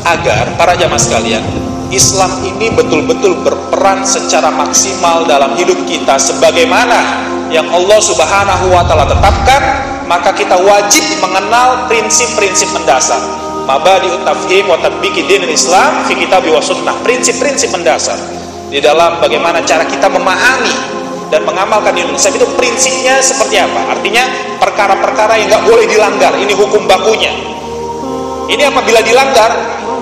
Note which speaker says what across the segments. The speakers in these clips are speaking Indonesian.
Speaker 1: agar para jamaah sekalian, Islam ini betul-betul berperan secara maksimal dalam hidup kita sebagaimana yang Allah Subhanahu wa taala tetapkan, maka kita wajib mengenal prinsip-prinsip mendasar. Mabadi'ut tafhim wa tatbiqi dinil Islam fi kitab wa sunnah. Prinsip-prinsip mendasar di dalam bagaimana cara kita memahami dan mengamalkan dinul Islam itu prinsipnya seperti apa? Artinya perkara-perkara yang nggak boleh dilanggar. Ini hukum bakunya. Ini apabila dilanggar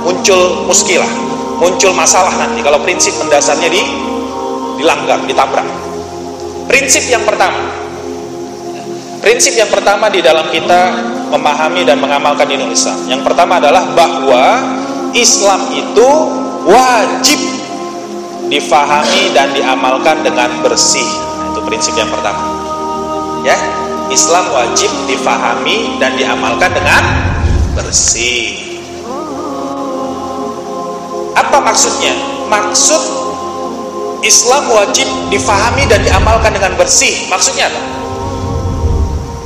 Speaker 1: muncul muskilah, muncul masalah nanti kalau prinsip mendasarnya dilanggar, ditabrak. Prinsip yang pertama di dalam kita memahami dan mengamalkan dinul Islam, yang pertama adalah bahwa Islam itu wajib difahami dan diamalkan dengan bersih. Itu prinsip yang pertama. Ya, Islam wajib difahami dan diamalkan dengan bersih. Apa maksudnya? Maksud Islam wajib difahami dan diamalkan dengan bersih. Maksudnya apa?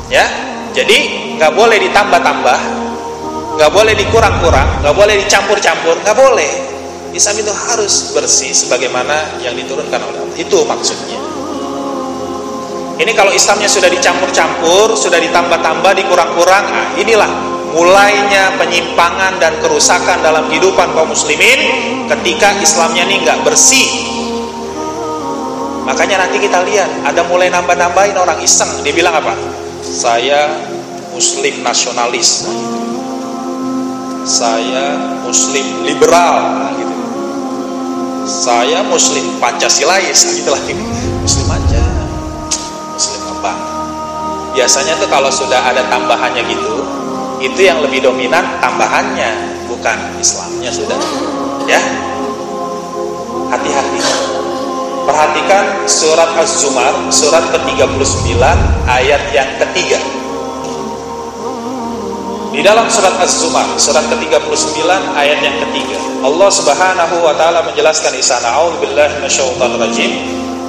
Speaker 1: Ya, jadi nggak boleh ditambah-tambah, nggak boleh dikurang-kurang, nggak boleh dicampur-campur, nggak boleh. Islam itu harus bersih sebagaimana yang diturunkan oleh Allah. Itu maksudnya. Ini kalau Islamnya sudah dicampur-campur, sudah ditambah-tambah, dikurang-kurang, nah inilah mulainya penyimpangan dan kerusakan dalam kehidupan kaum muslimin ketika Islamnya ini nggak bersih. Makanya nanti kita lihat ada mulai nambah-nambahin orang iseng. Dia bilang apa? Saya muslim nasionalis, saya muslim liberal, gitu. Saya muslim pancasilais, gitu lah. Muslim aja, muslim apa? Biasanya tuh kalau sudah ada tambahannya gitu, itu yang lebih dominan tambahannya, bukan Islamnya sudah. Ya, hati-hati. Perhatikan surat Az-Zumar, surat ke-39 ayat yang ketiga. Di dalam surat Az-Zumar, surat ke-39 ayat yang ketiga, Allah Subhanahu wa taala menjelaskan di sana, a'udzubillahi minasyaitonir rajim,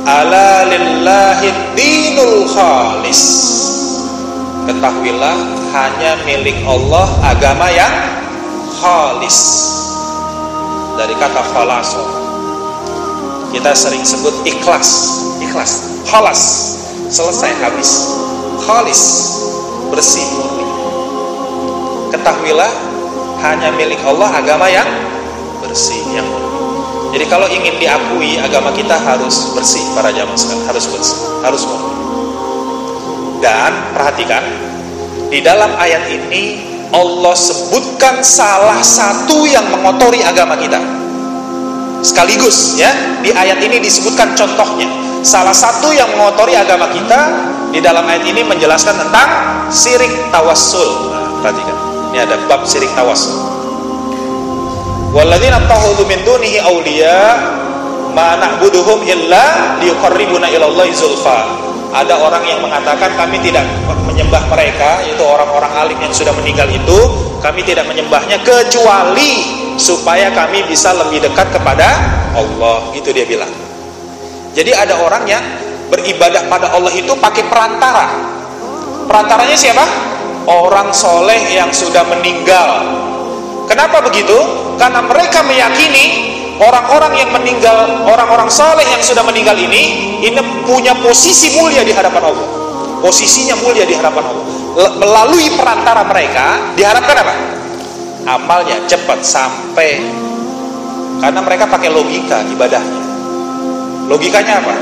Speaker 1: ala lillahid dinul khalis. Ketahuilah hanya milik Allah agama yang khalis. Dari kata khalaso, kita sering sebut ikhlas, khalas, selesai, habis. Khalis, bersih, murni. Ketahuilah hanya milik Allah agama yang bersih, yang murni. Jadi kalau ingin diakui agama kita harus bersih, para jamaah sekalian, harus bersih, harus murni. Dan perhatikan, di dalam ayat ini Allah sebutkan salah satu yang mengotori agama kita. Sekaligus ya, di ayat ini disebutkan contohnya. Salah satu yang mengotori agama kita di dalam ayat ini menjelaskan tentang syirik tawassul. Nah, perhatikan, ini ada bab syirik tawassul. Walladzina takhudhu min dunihi awliya ma na'buduhum illa liyuqarribuna ilallahi zulfa. Ada orang yang mengatakan kami tidak menyembah mereka, yaitu orang-orang alim yang sudah meninggal itu, kami tidak menyembahnya kecuali supaya kami bisa lebih dekat kepada Allah. Gitu dia bilang. Jadi ada orang yang beribadah pada Allah itu pakai perantara. Perantaranya siapa? Orang soleh yang sudah meninggal. Kenapa begitu? Karena mereka meyakini orang-orang yang meninggal, orang-orang soleh yang sudah meninggal ini punya posisi mulia di hadapan Allah. Posisinya mulia di hadapan Allah. Melalui perantara mereka diharapkan apa? Amalnya cepat sampai. Karena mereka pakai logika ibadahnya. Logikanya apa?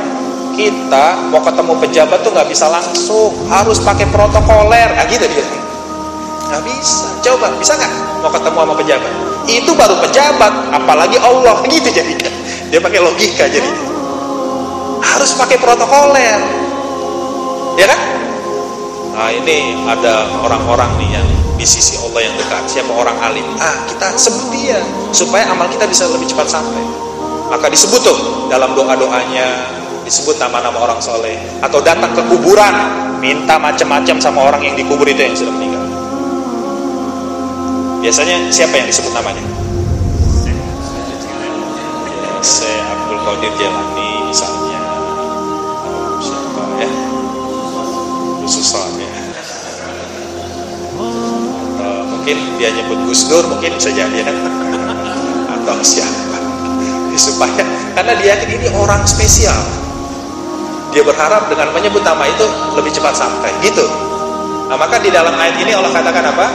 Speaker 1: Kita mau ketemu pejabat tuh nggak bisa langsung, harus pakai protokoler. Nah gitu dia. Nggak bisa. Coba, bisa nggak mau ketemu sama pejabat? Itu baru pejabat, apalagi Allah. Gitu jadinya. Dia pakai logika jadi. Harus pakai protokoler. Ya kan? Nah ini ada orang-orang nih yang di sisi Allah yang dekat. Siapa orang alim? Kita sebut dia supaya amal kita bisa lebih cepat sampai. Maka disebut tuh dalam doa-doanya, disebut nama-nama orang soleh. Atau datang ke kuburan, minta macam-macam sama orang yang dikubur itu yang sudah meninggal. Biasanya siapa yang disebut namanya? Syekh Abdul Qadir Jailani misalnya. Siapa ya? Susah ya. Atau mungkin dia nyebut Gus Dur, mungkin bisa jadi kan, atau siapa, supaya karena dia yakin ini orang spesial, dia berharap dengan menyebut nama itu lebih cepat sampai gitu. Nah, maka di dalam ayat ini Allah katakan apa?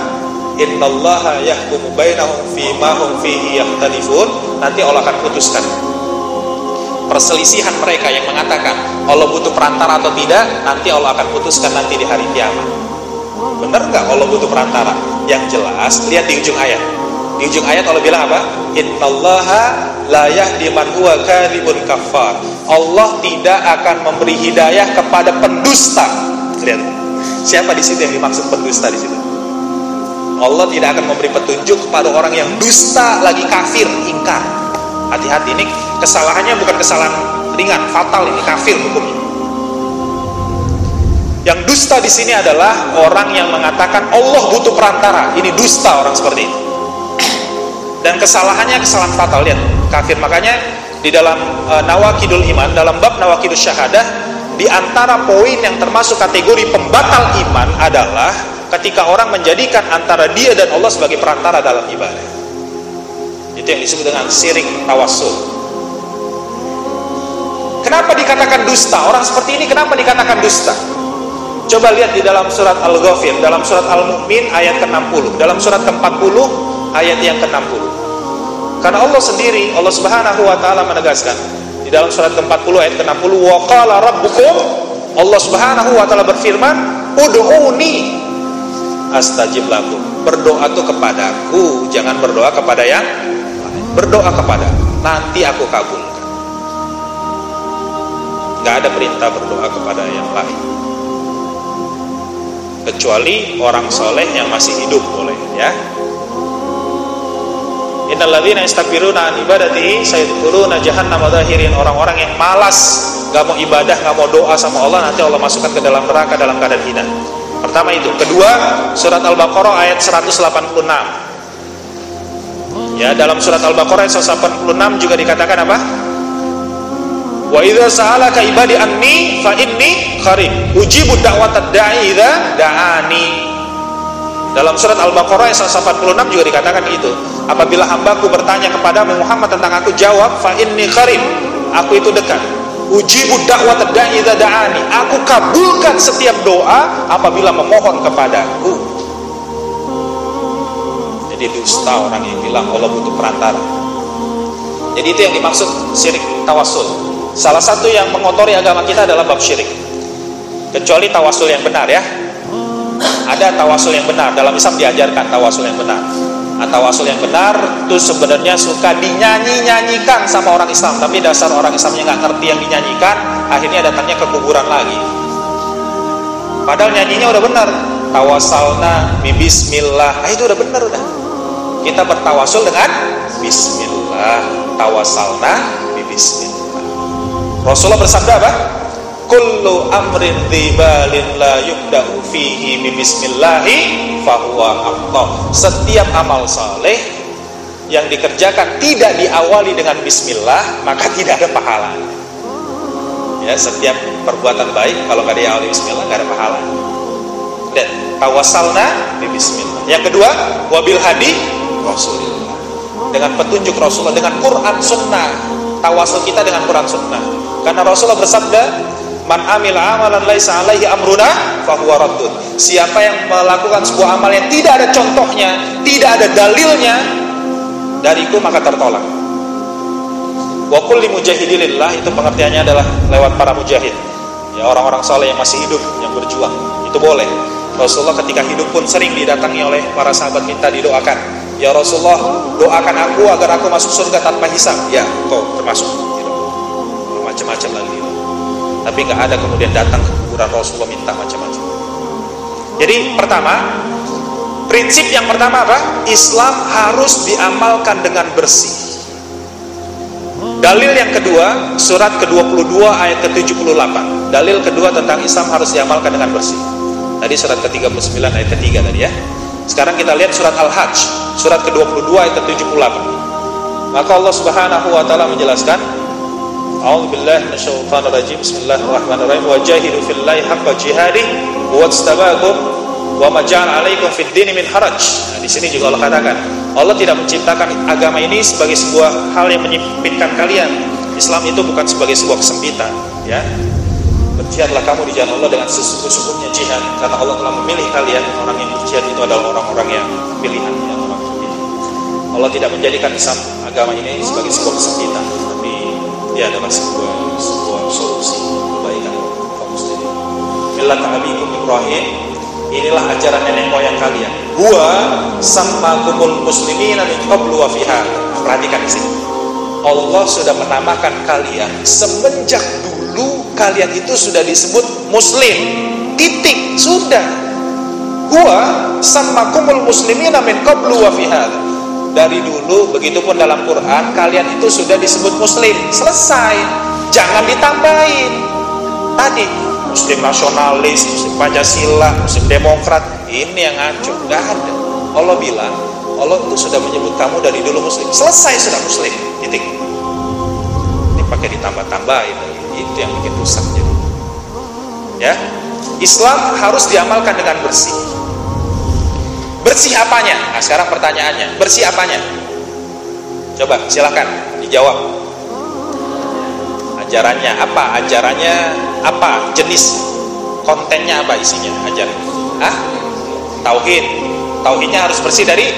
Speaker 1: Innallaha yahkumu bainahum fima hum fihi yakhtalifun. Nanti Allah akan putuskan perselisihan mereka yang mengatakan Allah butuh perantara atau tidak. Nanti Allah akan putuskan nanti di hari kiamat. Benar nggak Allah butuh perantara? Yang jelas lihat di ujung ayat. Di ujung ayat Allah bilang apa? Innallaha la yahdi man huwa kadzibun kafar. Allah tidak akan memberi hidayah kepada pendusta. Lihat. Siapa di situ yang dimaksud pendusta di situ? Allah tidak akan memberi petunjuk kepada orang yang dusta lagi kafir, ingkar. Hati-hati, ini kesalahannya bukan kesalahan ringan, fatal, ini kafir hukumnya. Yang dusta di sini adalah orang yang mengatakan Allah butuh perantara. Ini dusta orang seperti itu. Dan kesalahannya kesalahan fatal, lihat, kafir. Makanya di dalam Nawaqidul Iman, dalam bab Nawaqidus Syahadah, di antara poin yang termasuk kategori pembatal iman adalah ketika orang menjadikan antara dia dan Allah sebagai perantara dalam ibadah. Itu yang disebut dengan syirik tawassul. Kenapa dikatakan dusta? Orang seperti ini kenapa dikatakan dusta? Coba lihat di dalam surat Al-Ghafir, dalam surat Al-Mu'min ayat ke-60, dalam surat ke-40 ayat yang ke-60. Karena Allah sendiri, Allah Subhanahu wa taala menegaskan di dalam surat ke-40 ayat ke-60, wa qala rabbukum, Allah Subhanahu wa taala berfirman, ud'uni astajib lakum. Berdoa tuh kepadaku, jangan berdoa kepada yang lain. Berdoa kepada, nanti aku kabulkan. Gak ada perintah berdoa kepada yang lain, kecuali orang soleh yang masih hidup boleh, ya. Innal ladzina yastakbiruna an ibadatihi sayadkhuluna jahannama dahirin. Orang-orang yang malas, gak mau ibadah, gak mau doa sama Allah, nanti Allah masukkan ke dalam neraka dalam keadaan hina. Pertama itu. Kedua, surat Al-Baqarah ayat 186. Ya, dalam surat Al-Baqarah ayat 186 juga dikatakan apa? Wa idza sa'alaka ibadi anni fa inni qarib ujibu da'watad da'i idza da'ani. Dalam surat Al-Baqarah ayat 186 juga dikatakan itu. Apabila hambaku bertanya kepada Muhammad tentang aku, jawab fa inni qarib, aku itu dekat. Ujibu da'watad da'i idza da'ani, aku kabulkan setiap doa apabila memohon kepadaku. Jadi dusta orang yang bilang Allah butuh perantara. Jadi itu yang dimaksud syirik tawassul. Salah satu yang mengotori agama kita adalah bab syirik. Kecuali tawasul yang benar, ya. Ada tawasul yang benar, dalam Islam diajarkan tawasul yang benar. Nah, tawasul yang benar itu sebenarnya suka dinyanyi-nyanyikan sama orang Islam, tapi dasar orang Islamnya nggak ngerti yang dinyanyikan, akhirnya datangnya ke kuburan lagi. Padahal nyanyinya udah benar, tawasalna bi bismillah, itu udah benar udah. Kita bertawasul dengan bismillah, tawasalna bi bismillah. Rasulullah bersabda apa? Kullu amrin dzibalin la yubda'u fihi bi bismillahi fahuwa aqta. Setiap amal saleh yang dikerjakan tidak diawali dengan bismillah, maka tidak ada pahalanya. Ya, setiap perbuatan baik kalau nggak diawali bismillah nggak ada pahala. Dan tawassalna bi bismillah. Yang kedua, wabil hadi Rasulullah. Dengan petunjuk Rasulullah, dengan Quran Sunnah. Tawasul kita dengan Quran Sunnah. Karena Rasulullah bersabda, man amila amalan laisa alaihi amruna fahuwa raddun. Siapa yang melakukan sebuah amal yang tidak ada contohnya, tidak ada dalilnya dariku, maka tertolak. Wa kulli mujahidilillah, itu pengertiannya adalah lewat para mujahid. Ya, orang-orang saleh yang masih hidup, yang berjuang. Itu boleh. Rasulullah ketika hidup pun sering didatangi oleh para sahabat minta didoakan. Ya Rasulullah, doakan aku agar aku masuk surga tanpa hisab. Ya, kau termasuk. Macam-macam lagi. Tapi nggak ada kemudian datang ke kuburan Rasulullah minta macam-macam. Jadi pertama, prinsip yang pertama apa? Islam harus diamalkan dengan bersih. Dalil yang kedua, surat ke-22 ayat ke-78. Dalil kedua tentang Islam harus diamalkan dengan bersih. Tadi surat ke-39 ayat ke-3 tadi, ya. Sekarang kita lihat surat Al-Hajj, surat ke-22 ayat ke-78. Maka Allah Subhanahu wa taala menjelaskan, A'udzubillahi minasyaitonir rajim. Bismillahirrahmanirrahim. Wajahidu fillahi haqqa jihadih wastabakum Wa ma ja'ala 'alaikum fid dini min haraj. Nah, di sini juga Allah katakan, Allah tidak menciptakan agama ini sebagai sebuah hal yang menyempitkan kalian. Islam itu bukan sebagai sebuah kesempitan, ya. Berjihadlah kamu di jalan Allah dengan sesungguh-sungguhnya jihad, karena Allah telah memilih kalian. Orang yang berjihad itu adalah orang-orang yang pilihan, ya, orang pilihan. Allah tidak menjadikan Islam agama ini sebagai sebuah kesempitan, tapi dia adalah sebuah solusi kebaikan kaum muslimin. Millat abikum Ibrahim, inilah ajaran nenek moyang kalian. Huwa sammakumul muslimina min qablu wa fi hadha. Perhatikan di sini. Allah sudah menamakan kalian semenjak dulu kalian itu sudah disebut muslim. Titik, sudah. Huwa sammakumul muslimina min qablu wa fi hadha. Dari dulu, begitupun dalam Quran, kalian itu sudah disebut muslim. Selesai. Jangan ditambahin. Tadi muslim nasionalis, muslim Pancasila, muslim demokrat, ini yang ngaco. Nggak ada. Allah bilang, Allah itu sudah menyebut kamu dari dulu muslim. Selesai, sudah muslim. Titik. Ini pakai ditambah-tambahin, itu yang bikin rusak jadi. Ya, Islam harus diamalkan dengan bersih. Bersih apanya? Nah, sekarang pertanyaannya, bersih apanya? Coba silakan dijawab. Ajarannya apa? Ajarannya apa? Jenis kontennya apa, isinya ajaran? Tauhid. Tauhidnya harus bersih dari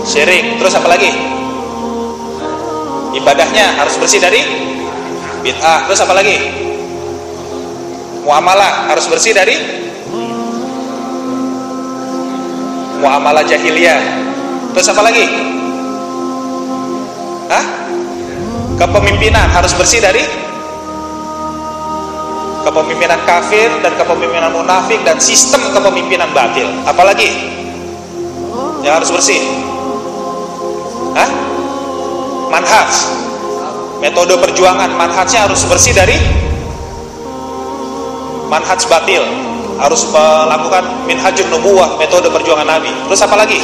Speaker 1: syirik. Terus apa lagi? Ibadahnya harus bersih dari bid'ah. Terus apa lagi? Muamalah harus bersih dari muamalah jahiliyah. Terus apa lagi? Kepemimpinan harus bersih dari kepemimpinan kafir dan kepemimpinan munafik dan sistem kepemimpinan batil. Apalagi yang harus bersih? Manhaj, metode perjuangan, manhajnya harus bersih dari manhaj batil. Harus melakukan minhajun nubuwah, metode perjuangan Nabi. Terus apa lagi?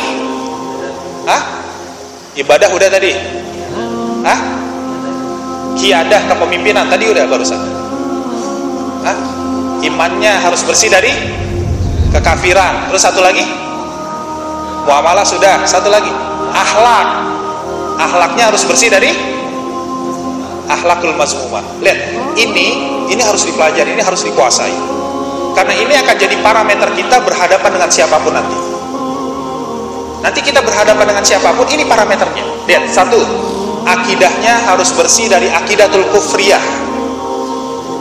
Speaker 1: Ibadah udah tadi. Qiyadah kepemimpinan tadi udah barusan. Imannya harus bersih dari kekafiran. Terus satu lagi? Muamalah sudah. Satu lagi, akhlak. Akhlaknya harus bersih dari akhlakul mazmumah. Lihat, ini harus dipelajari, ini harus dikuasai. Karena ini akan jadi parameter kita berhadapan dengan siapapun nanti. Nanti kita berhadapan dengan siapapun, ini parameternya. Lihat, satu, akidahnya harus bersih dari akidatul kufriyah.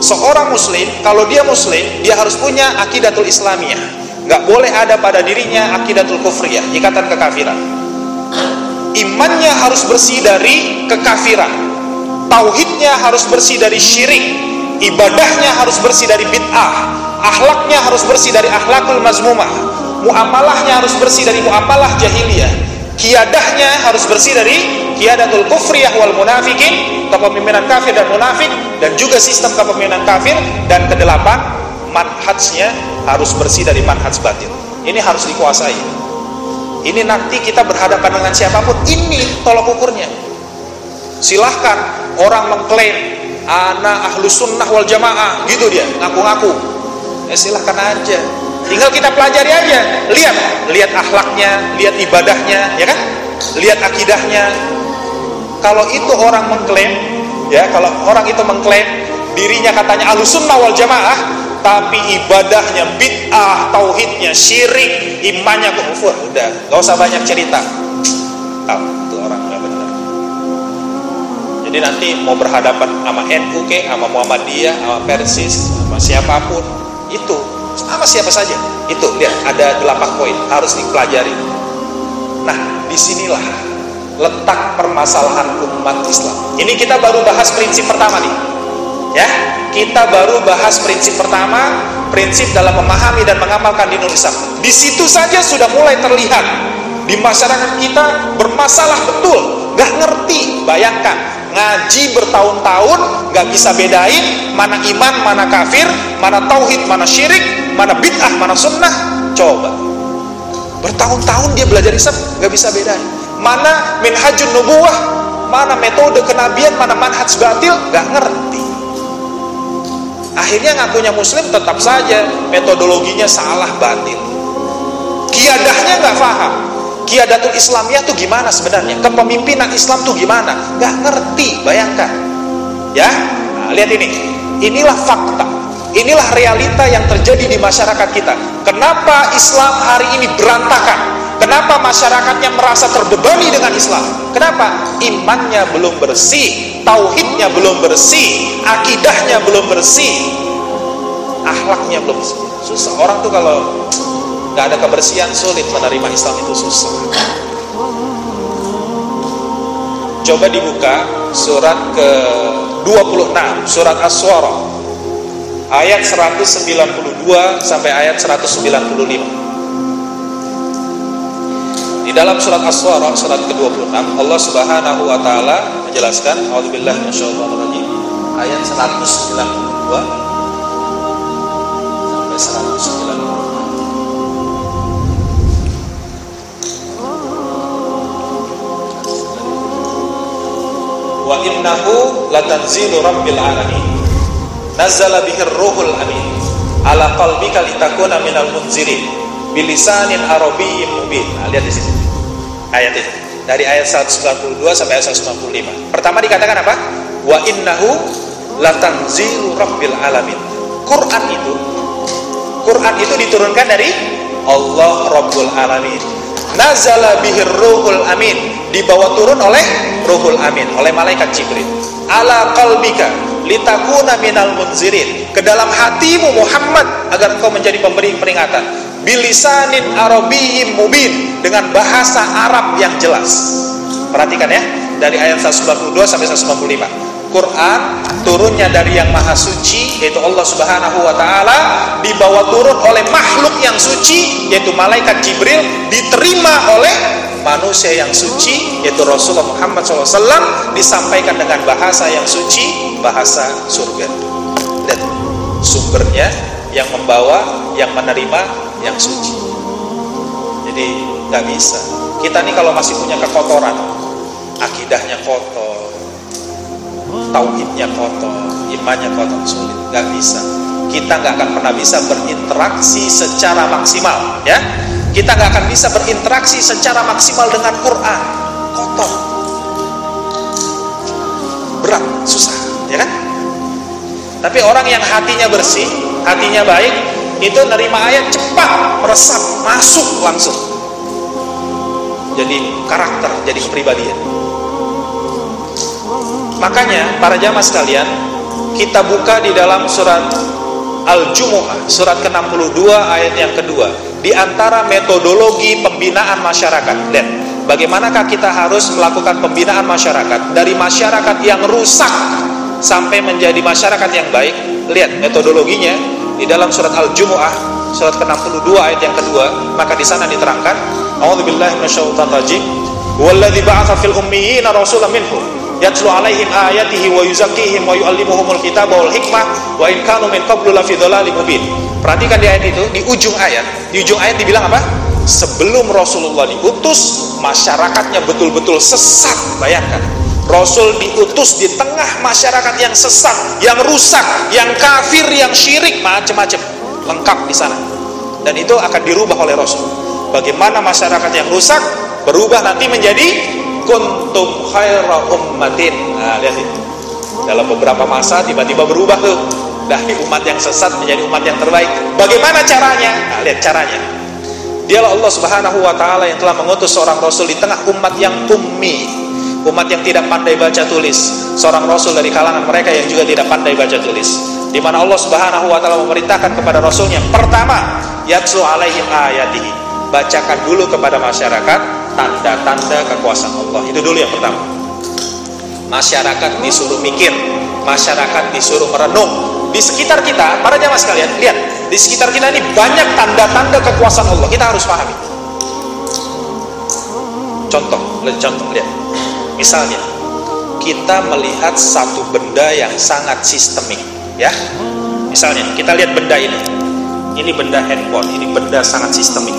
Speaker 1: Seorang muslim, kalau dia muslim, dia harus punya akidatul islamiyah. Nggak boleh ada pada dirinya akidatul kufriyah, ikatan kekafiran. Imannya harus bersih dari kekafiran. Tauhidnya harus bersih dari syirik. Ibadahnya harus bersih dari bid'ah. Akhlaknya harus bersih dari akhlakul mazmumah. Muamalahnya harus bersih dari muamalah jahiliyah. Qiyadahnya harus bersih dari qiyadatul kufriyah wal munafikin, kepemimpinan kafir dan munafik, dan juga sistem kepemimpinan kafir. Dan kedelapan, manhajnya harus bersih dari manhaj batil. Ini harus dikuasai. Ini nanti kita berhadapan dengan siapapun, ini tolok ukurnya. Silahkan orang mengklaim ana ahlus sunnah wal jamaah, gitu dia ngaku-ngaku. Silahkan aja, tinggal kita pelajari aja. Lihat akhlaknya, lihat ibadahnya, ya kan? Lihat akidahnya. Kalau itu orang mengklaim, ya, kalau orang itu mengklaim dirinya katanya ahlus sunnah wal jamaah, tapi ibadahnya bid'ah, tauhidnya syirik, imannya kufur, udah, gak usah banyak cerita. Tahu itu orang nggak benar. Jadi nanti mau berhadapan sama NU sama Muhammadiyah, sama Persis, sama siapapun, itu sama siapa saja, itu lihat ada 8 poin harus dipelajari. Nah, disinilah letak permasalahan umat Islam. Ini kita baru bahas prinsip pertama nih, ya. Kita baru bahas prinsip pertama, prinsip dalam memahami dan mengamalkan dinul Islam. Di situ saja sudah mulai terlihat di masyarakat kita bermasalah betul, nggak ngerti. Bayangkan, ngaji bertahun-tahun nggak bisa bedain mana iman, mana kafir, mana tauhid, mana syirik, mana bid'ah, mana sunnah. Coba, bertahun-tahun dia belajar Islam nggak bisa bedain mana minhajun nubuwah, mana metode kenabian, mana manhaj batil, nggak ngerti. Akhirnya ngakunya muslim, tetap saja metodologinya salah, batil. Kiadahnya nggak paham. Kiadatul Islamiyah tuh gimana sebenarnya? Kepemimpinan Islam tuh gimana? Nggak ngerti, bayangkan. Ya, nah, lihat ini. Inilah fakta. Inilah realita yang terjadi di masyarakat kita. Kenapa Islam hari ini berantakan? Kenapa masyarakatnya merasa terbebani dengan Islam? Kenapa? Imannya belum bersih, tauhidnya belum bersih, akidahnya belum bersih, akhlaknya belum bersih. Susah. Orang tuh kalau nggak ada kebersihan sulit menerima Islam, itu susah. Coba dibuka surat ke-26, surat As-Syu'ara, ayat 192 sampai ayat 195. Di dalam surat As-Syu'ara, surat ke-26, Allah Subhanahu wa taala menjelaskan, a'udzubillahi minasyaitonirrajim, ayat 192 sampai 195. Wa innahu latanzilu rabbil alamin nazzala bihir ruhul amin ala qalbika litakuna minal munzirin bilisanin arabiyyin mubin. Nah, lihat di sini ayat itu dari ayat 192 sampai ayat 195. Pertama dikatakan apa? Wa innahu latanzilu rabbil alamin. Quran itu diturunkan dari Allah Rabbul Alamin. Nazala bihir ruhul amin, dibawa turun oleh ruhul amin, oleh malaikat Jibril. Ala qalbika litakuna minal munzirin, ke dalam hatimu Muhammad agar engkau menjadi pemberi peringatan. Bilisanin arabiyyin mubin, dengan bahasa Arab yang jelas. Perhatikan ya, dari ayat 192 sampai 195. Quran turunnya dari yang maha suci, yaitu Allah Subhanahu wa taala, dibawa turun oleh makhluk yang suci, yaitu malaikat Jibril, diterima oleh manusia yang suci, yaitu Rasulullah Muhammad SAW, disampaikan dengan bahasa yang suci, bahasa surga. Dan sumbernya yang membawa, yang menerima, yang suci. Jadi nggak bisa. Kita nih kalau masih punya kekotoran, akidahnya kotor, tauhidnya kotor, imannya kotor, sulit, nggak bisa. Kita nggak akan pernah bisa berinteraksi secara maksimal, ya. Kita nggak akan bisa berinteraksi secara maksimal dengan Quran, kotor, berat, susah, ya kan? Tapi orang yang hatinya bersih, hatinya baik, itu nerima ayat cepat, meresap, masuk langsung. Jadi karakter, jadi kepribadian. Makanya para jamaah sekalian, kita buka di dalam surat Al-Jumu'ah, surat ke-62 ayat yang kedua. Di antara metodologi pembinaan masyarakat, lihat bagaimanakah kita harus melakukan pembinaan masyarakat dari masyarakat yang rusak sampai menjadi masyarakat yang baik. Lihat metodologinya di dalam surat Al-Jumu'ah, surat ke-62 ayat yang kedua. Maka di sana diterangkan, a'udzubillahi minasyaitonir rajim, huwallazi ba'atsa fil ummiyina rasulan minhum yatlu alaihim ayatihi wa yuzakkihim wa yu'allimuhumul kitaba wal hikmah wa in kanu min qablu lafi dhalalin mubin. Perhatikan di ayat itu, di ujung ayat dibilang apa? Sebelum Rasulullah diutus, masyarakatnya betul-betul sesat. Bayangkan, Rasul diutus di tengah masyarakat yang sesat, yang rusak, yang kafir, yang syirik, macam-macam, lengkap di sana. Dan itu akan dirubah oleh Rasul. Bagaimana masyarakat yang rusak berubah nanti menjadi kuntum khaira ummatin. Nah, lihat itu. Dalam beberapa masa tiba-tiba berubah tuh, dari umat yang sesat menjadi umat yang terbaik. Bagaimana caranya? Nah, lihat caranya. Dialah Allah Subhanahu wa taala yang telah mengutus seorang rasul di tengah umat yang ummi, umat yang tidak pandai baca tulis. Seorang rasul dari kalangan mereka yang juga tidak pandai baca tulis. Di mana Allah Subhanahu wa taala memerintahkan kepada rasulnya, pertama, yatlu alaihim ayatihi, bacakan dulu kepada masyarakat tanda-tanda kekuasaan Allah. Itu dulu yang pertama. Masyarakat disuruh mikir, masyarakat disuruh merenung. Di sekitar kita, para jamaah sekalian, lihat, di sekitar kita ini banyak tanda-tanda kekuasaan Allah. Kita harus pahami. Contoh, lihat. Misalnya, kita melihat satu benda yang sangat sistemik, ya. Misalnya, kita lihat benda ini. Ini benda handphone, ini benda sangat sistemik.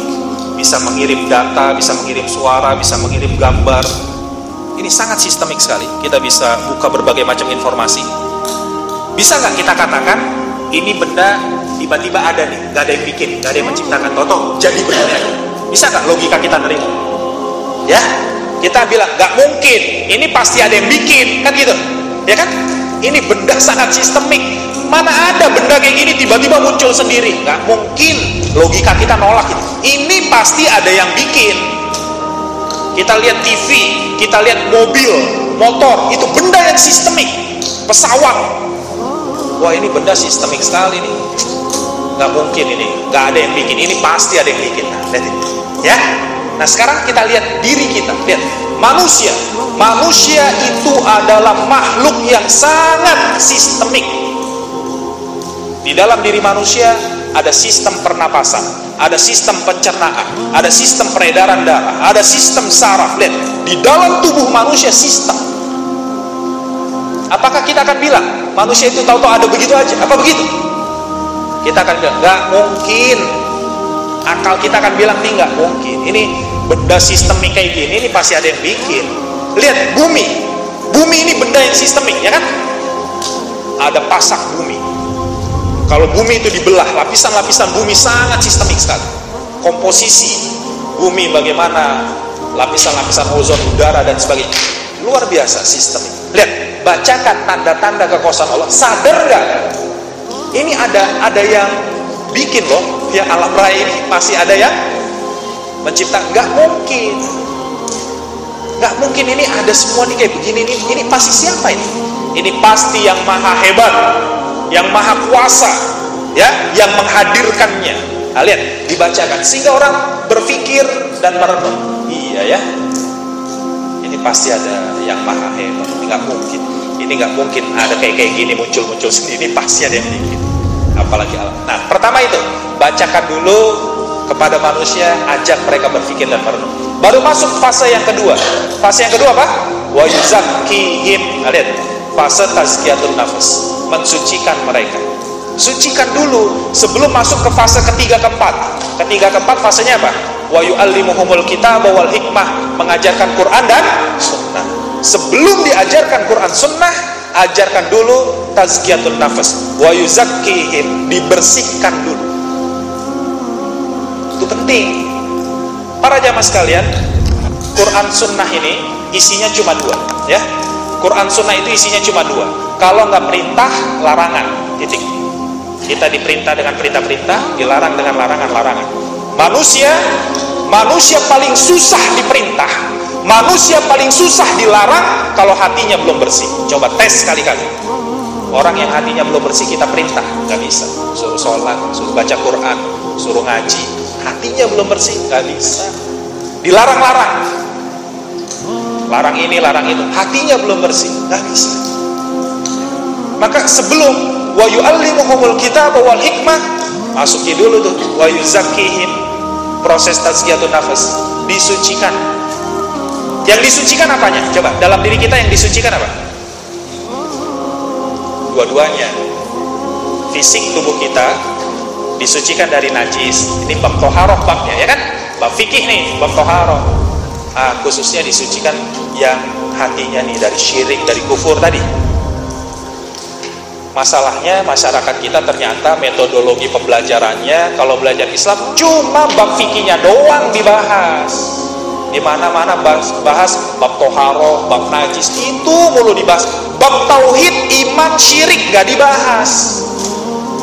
Speaker 1: Bisa mengirim data, bisa mengirim suara, bisa mengirim gambar. Ini sangat sistemik sekali. Kita bisa buka berbagai macam informasi. Bisa nggak kita katakan ini benda tiba-tiba ada nih, nggak ada yang bikin, nggak ada yang menciptakan, toto jadi benda ini? Bisa nggak logika kita nerima? Ya, kita bilang nggak mungkin, ini pasti ada yang bikin, kan gitu, ya kan? Ini benda sangat sistemik. Mana ada benda kayak gini tiba-tiba muncul sendiri? Nggak mungkin. Logika kita nolak itu. Ini pasti ada yang bikin. Kita lihat TV, kita lihat mobil, motor, itu benda yang sistemik. Pesawat, wah ini benda sistemik sekali nih. Nggak mungkin ini, nggak ada yang bikin. Ini pasti ada yang bikin. Nah, lihat ini, ya. Nah sekarang kita lihat diri kita, lihat manusia. Manusia itu adalah makhluk yang sangat sistemik. Di dalam diri manusia ada sistem pernapasan, ada sistem pencernaan, ada sistem peredaran darah, ada sistem saraf. Lihat, di dalam tubuh manusia sistem. Apakah kita akan bilang manusia itu tahu-tahu ada begitu aja? Apa begitu? Kita akan bilang nggak mungkin. Akal kita akan bilang ini nggak mungkin. Ini benda sistemik kayak gini, ini pasti ada yang bikin. Lihat bumi, bumi ini benda yang sistemik, ya kan? Ada pasak bumi. Kalau bumi itu dibelah, lapisan-lapisan bumi sangat sistemik sekali. Komposisi bumi bagaimana, lapisan-lapisan ozon, udara dan sebagainya, luar biasa sistemik. Lihat, bacakan tanda-tanda kekuasaan Allah. Sadar nggak? Ini ada yang bikin loh, ya alam raya ini masih ada yang mencipta. Nggak mungkin, nggak mungkin ini ada semua nih kayak begini. Ini pasti siapa ini? Ini pasti yang maha hebat, yang maha kuasa, ya, yang menghadirkannya. Nah, lihat, dibacakan sehingga orang berpikir dan merenung. Iya ya, ini pasti ada yang maha hebat. Ini nggak mungkin. Ini nggak mungkin ada kayak gini muncul sendiri. Ini pasti ada yang bikin. Apalagi alam. Nah, pertama itu bacakan dulu kepada manusia, ajak mereka berpikir dan merenung. Baru masuk fase yang kedua. Fase yang kedua apa? Wa yuzakkihim. Nah, lihat, fase tazkiyatun nafs, mensucikan mereka. Sucikan dulu sebelum masuk ke fase ketiga keempat. Ketiga keempat fasenya apa? Wa yu'allimuhumul kitaba wal hikmah, mengajarkan Quran dan sunnah. Sebelum diajarkan Quran sunnah, ajarkan dulu tazkiyatun nafs. Wa yuzakkihim, dibersihkan dulu. Itu penting. Para jamaah sekalian, Quran sunnah ini isinya cuma dua, ya. Quran sunnah itu isinya cuma dua. Kalau nggak perintah, larangan, titik. Kita diperintah dengan perintah-perintah, dilarang dengan larangan-larangan. Manusia paling susah diperintah, manusia paling susah dilarang kalau hatinya belum bersih. Coba tes sekali-kali. Orang yang hatinya belum bersih kita perintah, nggak bisa. Suruh sholat, suruh baca Quran, suruh ngaji, hatinya belum bersih, nggak bisa. Dilarang-larang, larang ini, larang itu, hatinya belum bersih, nggak bisa. Maka sebelum wa yu'allimuhumul kitaba wal hikmah, masuki dulu tuh wa yuzakkihim, proses tazkiyatun nafas, disucikan. Yang disucikan apanya? Coba, dalam diri kita yang disucikan apa? Dua-duanya. Fisik tubuh kita disucikan dari najis. Ini bab toharoh babnya, ya kan? Bab fikih nih, bab toharoh. Khususnya disucikan yang hatinya nih dari syirik, dari kufur tadi. Masalahnya masyarakat kita ternyata metodologi pembelajarannya kalau belajar Islam cuma bab fikihnya doang dibahas. Di mana-mana bahas bab toharoh, bab najis, itu mulu dibahas. Bab tauhid, iman, syirik gak dibahas.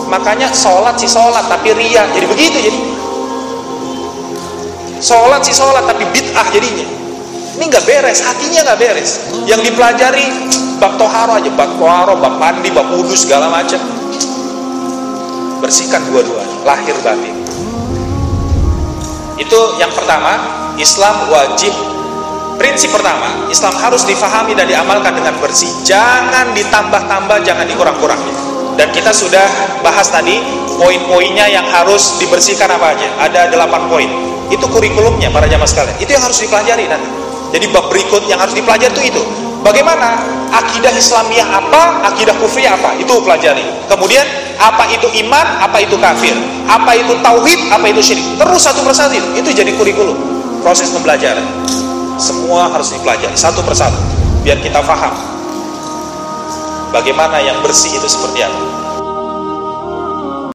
Speaker 1: Makanya sholat sih sholat tapi riya, jadi begitu jadi. Sholat sih sholat tapi bid'ah jadinya. Ini nggak beres, hatinya nggak beres. Yang dipelajari bab toharoh aja, bab toharoh, bab mandi, bab wudu segala macam. Bersihkan dua-duanya, lahir batin. Itu yang pertama. Islam wajib, prinsip pertama, Islam harus difahami dan diamalkan dengan bersih. Jangan ditambah-tambah, jangan dikurang-kurangi. Dan kita sudah bahas tadi poin-poinnya yang harus dibersihkan apa aja. Ada 8 poin. Itu kurikulumnya para jamaah sekalian. Itu yang harus dipelajari nanti. Jadi bab berikut yang harus dipelajari itu. Bagaimana akidah Islamiyah apa, akidah kufriyah apa, itu pelajari. Kemudian apa itu iman, apa itu kafir, apa itu tauhid, apa itu syirik. Terus satu persatu itu jadi kurikulum. Proses pembelajaran semua harus dipelajari satu persatu biar kita paham bagaimana yang bersih itu seperti apa.